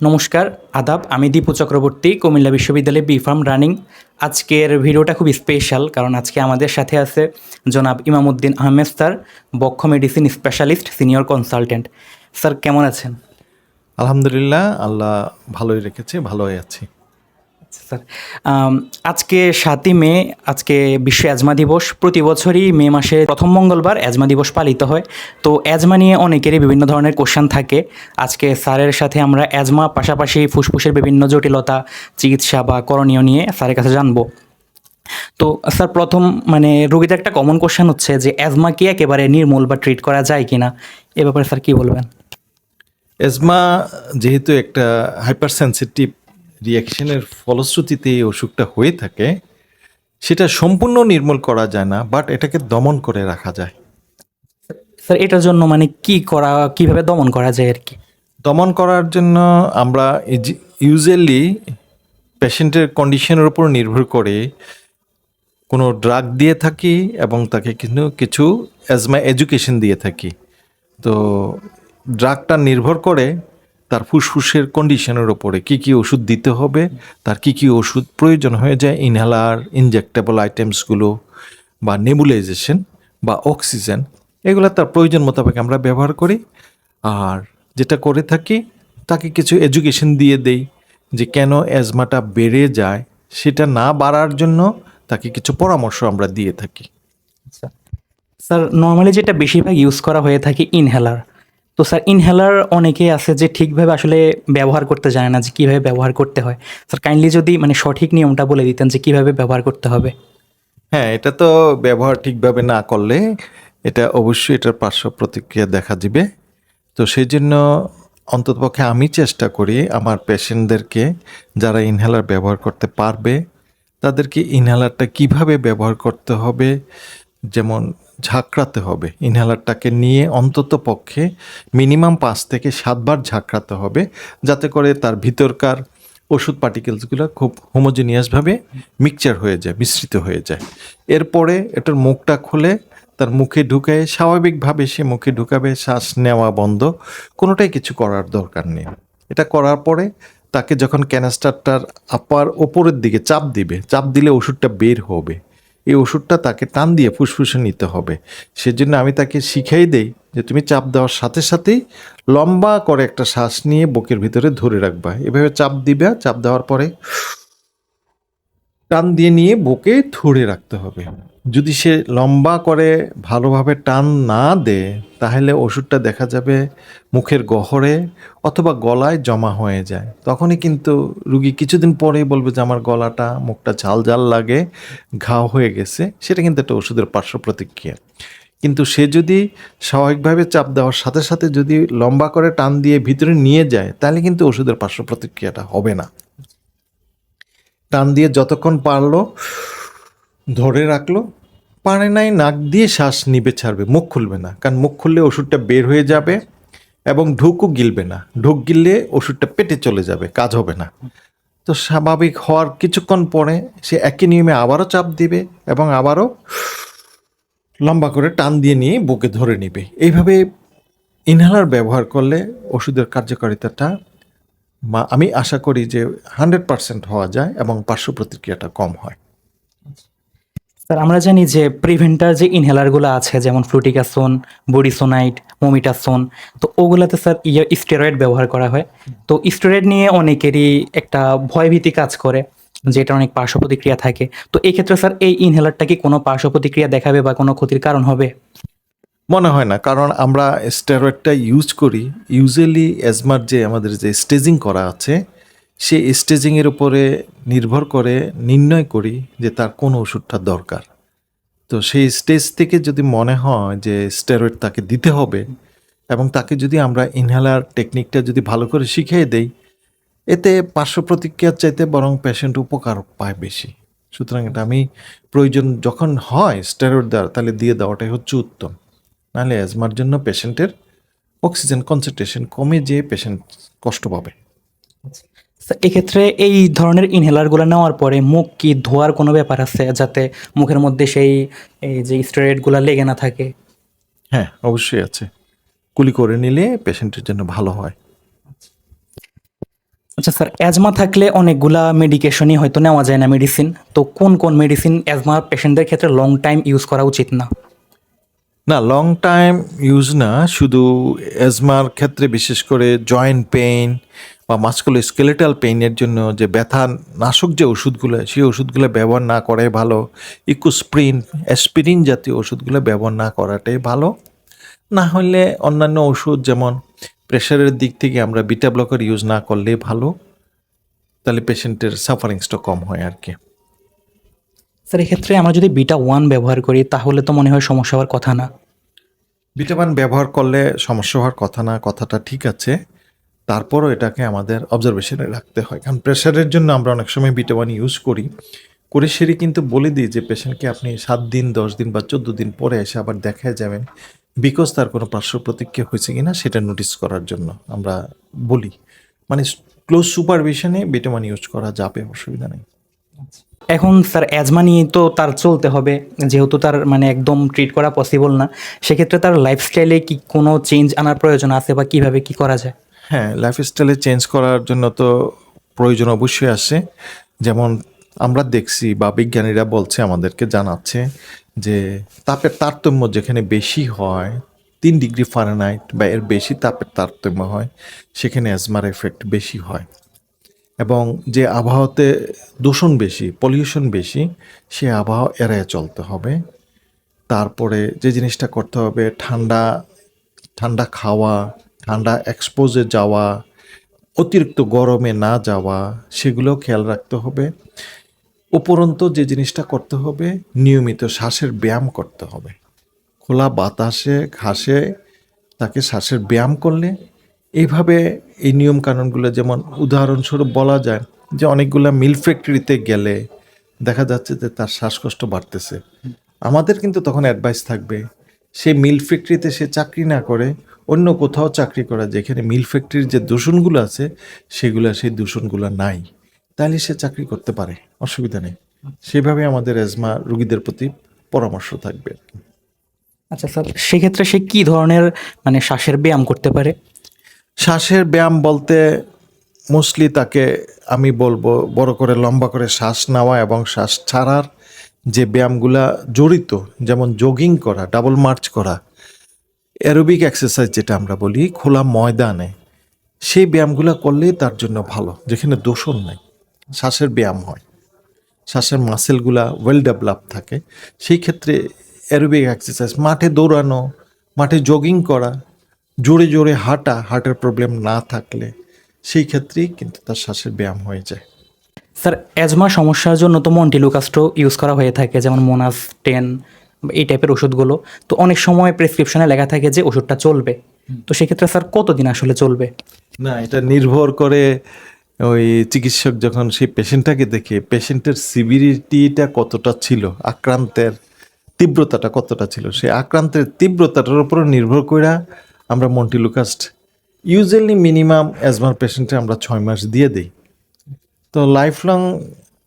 নমস্কার, আদাব। আমি দীপু চক্রবর্তী, কুমিল্লা বিশ্ববিদ্যালয়ে বি.ফার্ম রানিং। আজকের ভিডিওটা খুব স্পেশাল, কারণ আজকে আমাদের সাথে আছে জনাব ইমামউদ্দিন আহমেদ স্যার, বক্ষ medicine specialist, senior consultant. Sir কেমন আছেন? আলহামদুলিল্লাহ, আল্লাহ ভালোই রেখেছে, ভালোই আছি। স্যার, আজকে 7ই মে, আজকে বিশ্ব অ্যাজমা দিবস। প্রতি বছরই মে মাসে প্রথম মঙ্গলবার অ্যাজমা দিবস পালিত হয়। তো অ্যাজমা নিয়ে অনেকেরই বিভিন্ন ধরনের কোশ্চেন থাকে। আজকে স্যারের সাথে আমরা অ্যাজমা পাশাপাশি ফুসফুসের বিভিন্ন জটিলতা, চিকিৎসা বা করণীয় নিয়ে স্যারের কাছে জানবো। তো স্যার, প্রথম রোগীদের একটা কমন কোশ্চেন হচ্ছে যে অ্যাজমা কি একেবারে নির্মূল বা ট্রিট করা যায় কিনা, এ ব্যাপারে স্যার কি বলবেন? এজমা যেহেতু একটা হাইপার সেন্সিটিভ রিয়াকশনের ফলশ্রুতিতে এই অসুখটা হয়ে থাকে, সেটা সম্পূর্ণ নির্মূল করা যায় না, বাট এটাকে দমন করে রাখা যায়। স্যার, এটার জন্য কিভাবে দমন করা যায় আর কি? দমন করার জন্য আমরা ইউজুয়ালি পেশেন্টের কন্ডিশনের উপর নির্ভর করে কোনো ড্রাগ দিয়ে থাকি এবং তাকে কিন্তু কিছু অ্যাজমা এডুকেশন দিয়ে থাকি। তো ড্রাগটা নির্ভর করে তার ফুসফুসের কন্ডিশনের ওপরে কী কী ওষুধ দিতে হবে, তার কী কী ওষুধ প্রয়োজন হয়ে যায়, ইনহেলার, ইনজেক্টেবল আইটেমসগুলো বা নেবুলাইজেশন বা অক্সিজেন, এগুলো তার প্রয়োজন মোতাবেক আমরা ব্যবহার করি। আর যেটা করে থাকি, তাকে কিছু এডুকেশন দিয়ে দেই যে কেন অ্যাজমাটা বেড়ে যায়, সেটা না বাড়ার জন্য তাকে কিছু পরামর্শ আমরা দিয়ে থাকি। আচ্ছা স্যার, নর্মালি যেটা বেশিরভাগ ইউজ করা হয়ে থাকে ইনহেলার। তো স্যার, ইনহেলার অনেকেই আছে যে ঠিকভাবে আসলে ব্যবহার করতে জানে না, যে কীভাবে ব্যবহার করতে হয়। স্যার, কাইন্ডলি যদি সঠিক নিয়মটা বলে দিতেন যে কীভাবে ব্যবহার করতে হবে। হ্যাঁ, এটা তো ব্যবহার ঠিকভাবে না করলে এটা অবশ্যই এটার পার্শ্ব প্রতিক্রিয়া দেখা দিবে। তো সেই জন্য অন্ততপক্ষে আমি চেষ্টা করি আমার পেশেন্টদেরকে, যারা ইনহেলার ব্যবহার করতে পারবে, তাদেরকে ইনহেলারটা কিভাবে ব্যবহার করতে হবে, যেমন ঝাঁকড়াতে হবে। ইনহেলারটাকে নিয়ে অন্তত পক্ষে মিনিমাম 5 থেকে 7 বার ঝাঁকড়াতে হবে, যাতে করে তার ভিতরকার ওষুধ পার্টিকেলসগুলো খুব হোমোজিনিয়াসভাবে মিক্সচার হয়ে যায়, মিশ্রিত হয়ে যায়। এরপরে এটার মুখটা খুলে তার মুখে ঢুকায় স্বাভাবিকভাবে সে মুখে ঢুকাবে, শ্বাস নেওয়া বন্ধ, কোনোটাই কিছু করার দরকার নেই। এটা করার পরে তাকে যখন ক্যানাস্টারটার ওপরের দিকে চাপ দিবে, চাপ দিলে ওষুধটা বের হবে। এই ওষুধটা তাকে টান দিয়ে ফুসফুসে নিতে হবে। সেজন্য আমি তাকে শিখাই দেই যে তুমি চাপ দেওয়ার সাথে সাথেই লম্বা করে একটা শ্বাস নিয়ে বুকের ভিতরে ধরে রাখবা। এভাবে চাপ দিবা, চাপ দেওয়ার পরে টান দিয়ে নিয়ে বুকে ধরে রাখতে হবে। যদি সে লম্বা করে ভালোভাবে টান না দেয়, তাহলে ওষুধটা দেখা যাবে মুখের গহ্বরে অথবা গলায় জমা হয়ে যায়। তখনই কিন্তু রুগী কিছুদিন পরেই বলবে যে আমার গলাটা, মুখটা ঝাল ঝাল লাগে, ঘাও হয়ে গেছে। সেটা কিন্তু একটা ওষুধের পার্শ্ব প্রতিক্রিয়া। কিন্তু সে যদি স্বাভাবিকভাবে চাপ দেওয়ার সাথে সাথে যদি লম্বা করে টান দিয়ে ভিতরে নিয়ে যায়, তাহলে কিন্তু ওষুধের পার্শ্ব প্রতিক্রিয়াটা হবে না। টান দিয়ে যতক্ষণ পারলো ধরে রাখলো, পারে নাই নাক দিয়ে শ্বাস নিবে, ছাড়বে, মুখ খুলবে না, কারণ মুখ খুললে ওষুধটা বের হয়ে যাবে এবং ঢুকও গিলবে না। ঢুক গিললে ওষুধটা পেটে চলে যাবে, কাজ হবে না। তো স্বাভাবিক হওয়ার কিছুক্ষণ পরে সে একই নিয়মে আবারও চাপ দিবে এবং আবারও লম্বা করে টান দিয়ে নিয়ে বুকে ধরে নিবে। এইভাবে ইনহেলার ব্যবহার করলে ওষুধের কার্যকারিতাটা আমি আশা করি যে 100% হওয়া যায় এবং পার্শ্ব প্রতিক্রিয়াটা কম হয়। স্যার, আমরা জানি যে প্রিভেন্টার যে ইনহেলারগুলো আছে, যেমন ফ্লুটিকাসোন, বডিসোনাইট, মোমিটাসোন, তো ওগুলাতে স্যার স্টেরয়েড ব্যবহার করা হয়। তো স্টেরয়েড নিয়ে অনেকেরই একটা ভয়ভীতি কাজ করে, যে এটা অনেক পার্শ্ব প্রতিক্রিয়া থাকে। তো এই ক্ষেত্রে স্যার, এই ইনহেলারটা কি কোনো পার্শ্ব প্রতিক্রিয়া দেখাবে বা কোনো ক্ষতির কারণ হবে? মনে হয় না, কারণ আমরা স্টেরয়েডটা ইউজ করি ইউজুয়ালি অ্যাজমার যে আমাদের যে স্টেজিং করা আছে, সেই স্টেজিংয়ের উপরে নির্ভর করে নির্ণয় করি যে তার কোন ওষুধটা দরকার। তো সেই স্টেজ থেকে যদি মনে হয় যে স্টেরয়েড তাকে দিতে হবে এবং তাকে যদি আমরা ইনহেলার টেকনিকটা যদি ভালো করে শিখিয়ে দেই, এতে পার্শ্ব প্রতিক্রিয়ার চাইতে বরং পেশেন্ট উপকার পায় বেশি। সুতরাং এটা আমি প্রয়োজন যখন হয় স্টেরয়েড দেওয়ার, তাহলে দিয়ে দেওয়াটাই হচ্ছে উত্তম। নাহলে অ্যাজমার জন্য পেশেন্টের অক্সিজেন কনসেন্ট্রেশন কমে যেয়ে পেশেন্ট কষ্ট পাবে। স্যার, এক্ষেত্রে এই ধরনের ইনহেলারগুলো নেওয়ার পরে মুখ কি ধোয়ার কোনো ব্যাপার আছে, যাতে মুখের মধ্যে এই যে স্টেরয়েডগুলো লেগে না থাকে? হ্যাঁ, অবশ্যই আছে। কুলি করে নিলে পেশেন্টের জন্য ভালো হয়। আচ্ছা স্যার, অ্যাজমা থাকলে অনেকগুলা মেডিকেশনই হয়তো নেওয়া যায় না, মেডিসিন। তো কোন কোন মেডিসিন অ্যাজমা পেশেন্টদের ক্ষেত্রে লং টাইম ইউজ করা উচিত না? না, লং টাইম ইউজ না, শুধু অ্যাজমার ক্ষেত্রে বিশেষ করে জয়েন্ট পেইন বা মাস্কুলোস্কেলেটাল পেইনের জন্য যে ব্যথা নাশক যে ওষুধগুলো, সেই ওষুধগুলো ব্যবহার না করাই ভালো। ইকোস্প্রিন, অ্যাসপিরিন জাতীয় ওষুধগুলো ব্যবহার না করাটাই ভালো। না হলে অন্যান্য ওষুধ যেমন প্রেশারের দিক থেকে আমরা বিটা ব্লকার ইউজ না করলে ভালো, তাহলে পেশেন্টের সাফারিংসটা কম হয় আর কি। স্যার, এক্ষেত্রে আমরা যদি বিটা 1 ব্যবহার করি তাহলে তো মনে হয় সমস্যা হওয়ার কথা না। বিটামিন ব্যবহার করলে সমস্যা হওয়ার কথা না, কথাটা ঠিক আছে। তারপরও এটাকে আমাদের অবজারভেশনে রাখতে হয়, কারণ প্রেশারের জন্য আমরা অনেক সময় বিটামিন ইউজ করি, করে সেরে কিন্তু বলে দিই যে পেশেন্টকে আপনি 7 দিন, 10 দিন বা 14 দিন পরে এসে আবার দেখায় যাবেন, বিকজ তার কোনো পার্শ্ব প্রতিক্রিয়া হয়েছে কিনা সেটা নোটিস করার জন্য আমরা বলি। মানে ক্লোজ সুপারভিশনে বিটামিন ইউজ করা যাবে, অসুবিধা নেই। এখন স্যার, অ্যাজমা নিয়ে তো তার চলতে হবে, যেহেতু তার মানে একদম ট্রিট করা পসিবল না। সেক্ষেত্রে তার লাইফস্টাইলে কি কোনো চেঞ্জ আনার প্রয়োজন আছে, বা কিভাবে কি করা যায়? হ্যাঁ, লাইফস্টাইলে চেঞ্জ করার জন্য তো প্রয়োজন অবশ্যই আসে। যেমন আমরা দেখছি বা বিজ্ঞানীরা বলছে, আমাদেরকে জানাচ্ছে যে তাপের তারতম্য যেখানে বেশি হয়, 3 ডিগ্রি ফারেনহাইট বা এর বেশি তাপের তারতম্য হয়, সেখানে অ্যাজমার এফেক্ট বেশি হয়। এবং যে আবহাওয়াতে দূষণ বেশি, পলিউশন বেশি, সে আবহাওয়া এড়ায় চলতে হবে। তারপরে যে জিনিসটা করতে হবে, ঠান্ডা ঠান্ডা খাওয়া, ঠান্ডা এক্সপোজে যাওয়া, অতিরিক্ত গরমে না যাওয়া, সেগুলোও খেয়াল রাখতে হবে। উপরন্তু যে জিনিসটা করতে হবে, নিয়মিত শ্বাসের ব্যায়াম করতে হবে। খোলা বাতাসে, ঘাসে তাকে শ্বাসের ব্যায়াম করলে, এইভাবে এই নিয়মকানুনগুলো, যেমন উদাহরণস্বরূপ বলা যায় যে অনেকগুলা মিল ফ্যাক্টরিতে গেলে দেখা যাচ্ছে যে তার শ্বাসকষ্ট বাড়তেছে, আমাদের কিন্তু তখন অ্যাডভাইস থাকবে সে মিল ফ্যাক্টরিতে সে চাকরি না করে অন্য কোথাও চাকরি করা, যেখানে মিল ফ্যাক্টরির যে দূষণগুলো আছে সেগুলো, সেই দূষণগুলো নাই, তাহলে সে চাকরি করতে পারে, অসুবিধা নেই। সেভাবে আমাদের অ্যাজমা রোগীদের প্রতি পরামর্শ থাকবে। আচ্ছা স্যার, সেক্ষেত্রে সে কি ধরনের মানে শ্বাসের ব্যায়াম করতে পারে? শ্বাসের ব্যায়াম বলতে মোস্টলি তাকে আমি বলবো বড় করে লম্বা করে শ্বাস নেওয়া এবং শ্বাস ছাড়ার যে ব্যায়ামগুলা জড়িত, যেমন জগিং করা, ডাবল মার্চ করা, অ্যারোবিক এক্সারসাইজ যেটা আমরা বলি খোলা ময়দানে, সেই ব্যায়ামগুলো করলেই তার জন্য ভালো, যেখানে দূষণ নাই, শ্বাসের ব্যায়াম হয়, শ্বাসের মাসেলগুলা ওয়েল ডেভেলপ থাকে। সেই ক্ষেত্রে অ্যারোবিক এক্সারসাইজ, মাঠে দৌড়ানো, মাঠে জগিং করা, জোরে জোরে হাঁটা, হার্টের প্রবলেম না থাকলে, সেই ক্ষেত্রেই কিন্তু তার শ্বাসের ব্যায়াম হয়ে যায়। স্যার, অ্যাজমা সমস্যার জন্য তো মন্টিলুকাস্টো ইউজ করা হয়ে থাকে, যেমন মোনাস 10 এই টাইপের ওষুধগুলো। তো অনেক সময় প্রেসক্রিপশনে লেখা থাকে যে ওষুধটা চলবে। তো সেক্ষেত্রে স্যার কতদিন আসলে চলবে? না, এটা নির্ভর করে ওই চিকিৎসক যখন সেই পেশেন্টটাকে দেখে, পেশেন্টের সিভিরিটিটা কতটা ছিল, আক্রান্তের তীব্রতাটা কতটা ছিল, সেই আক্রান্তের তীব্রতাটার উপর নির্ভর করে আমরা মন্টিলুকাস্ট ইউজুয়ালি মিনিমাম অ্যাজমার পেশেন্টে আমরা 6 মাস দিয়ে দিই। তো লাইফ লং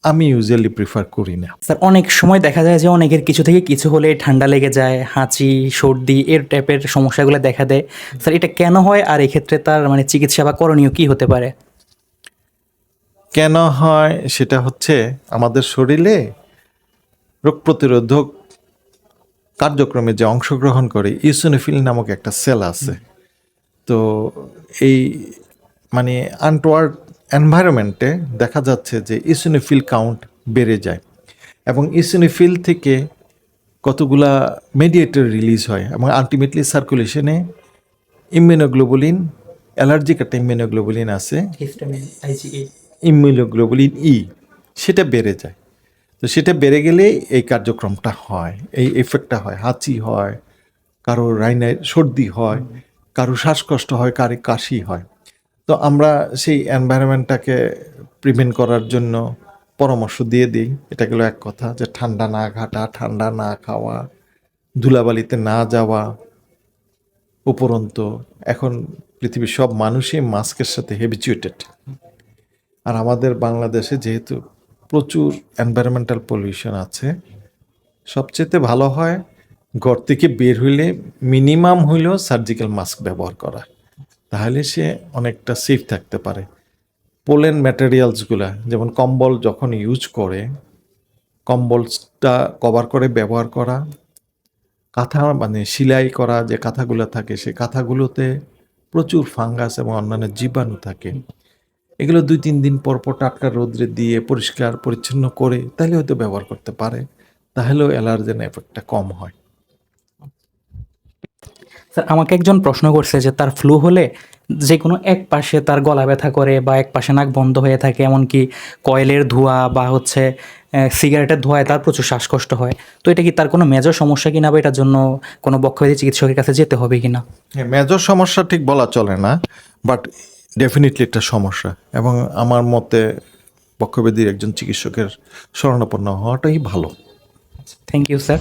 আমি ইউজুয়ালি প্রিফার করি না। স্যার, অনেক সময় দেখা যায় যে অনেকের কিছু থেকে কিছু হলে ঠান্ডা লেগে যায়, হাঁচি, সর্দি এর টাইপের সমস্যাগুলো দেখা দেয়। স্যার, এটা কেন হয়, আর এক্ষেত্রে তার মানে চিকিৎসা বা করণীয় কী হতে পারে? কেন হয় সেটা হচ্ছে, আমাদের শরীরে রোগ প্রতিরোধক কার্যক্রমে যে অংশগ্রহণ করে ইওসিনোফিল নামক একটা সেল আছে। তো এই মানে আনটোয়ার্ড এনভায়রনমেন্টে দেখা যাচ্ছে যে ইওসিনোফিল কাউন্ট বেড়ে যায়, এবং ইওসিনোফিল থেকে কতগুলা মেডিয়েটর রিলিজ হয়, এবং আলটিমেটলি সার্কুলেশনে ইমিউনোগ্লোবুলিন, অ্যালার্জিক একটা ইমিউনোগ্লোবুলিন আছে, ইমিউনোগ্লোবুলিন ই, সেটা বেড়ে যায়। তো সেটা বেড়ে গেলে এই কার্যক্রমটা হয়, এই এফেক্টটা হয়, হাঁচি হয়, কারো রাইনায় সর্দি হয়, কারো শ্বাসকষ্ট হয়, কারো কাশি হয়। তো আমরা সেই এনভায়রনমেন্টটাকে প্রিভেন্ট করার জন্য পরামর্শ দিয়ে দিই। এটা গেল এক কথা, যে ঠান্ডা না ঘাটা, ঠান্ডা না খাওয়া, ধুলাবালিতে না যাওয়া। উপরন্তু এখন পৃথিবীর সব মানুষই মাস্কের সাথে হ্যাবিচুয়েটেড, আর আমাদের বাংলাদেশে যেহেতু প্রচুর এনভায়রনমেন্টাল পলিউশন আছে, সবচেয়ে ভালো হয় ঘর থেকে বের হইলে মিনিমাম হইলেও সার্জিক্যাল মাস্ক ব্যবহার করা, তাহলে সে অনেকটা সেফ থাকতে পারে। পোলেন ম্যাটেরিয়ালসগুলা, যেমন কম্বল যখন ইউজ করে, কম্বলটা কভার করে ব্যবহার করা, কাঁথা মানে সেলাই করা যে কাঁথাগুলো থাকে, সেই কাঁথাগুলোতে প্রচুর ফাঙ্গাস এবং অন্যান্য জীবাণু থাকে। এগুলো 2-3 দিন পর পর টাটকা রোদ্রে দিয়ে পরিষ্কার পরিচ্ছন্ন করে তাহলে হয়তো ব্যবহার করতে পারে, তাহলেও অ্যালার্জেন এফেক্টটা কম হয়। স্যার আমাকে একজন প্রশ্ন করছে যে তার ফ্লু হলে যে কোনো এক পাশে তার গলা ব্যথা করে বা এক পাশে নাক বন্ধ হয়ে থাকে, এমনকি কয়েলের ধোঁয়া বা হচ্ছে সিগারেটের ধোঁয়ায় তার প্রচুর শ্বাসকষ্ট হয়। তো এটা কি তার কোনো মেজর সমস্যা কিনা, বা এটার জন্য কোনো বক্ষব্যাধি চিকিৎসকের কাছে যেতে হবে কিনা? হ্যাঁ, মেজর সমস্যা ঠিক বলা চলে না, বাট ডেফিনেটলি একটা সমস্যা, এবং আমার মতে বক্ষব্যাধির একজন চিকিৎসকের শরণাপন্ন হওয়াটাই ভালো। Thank you sir.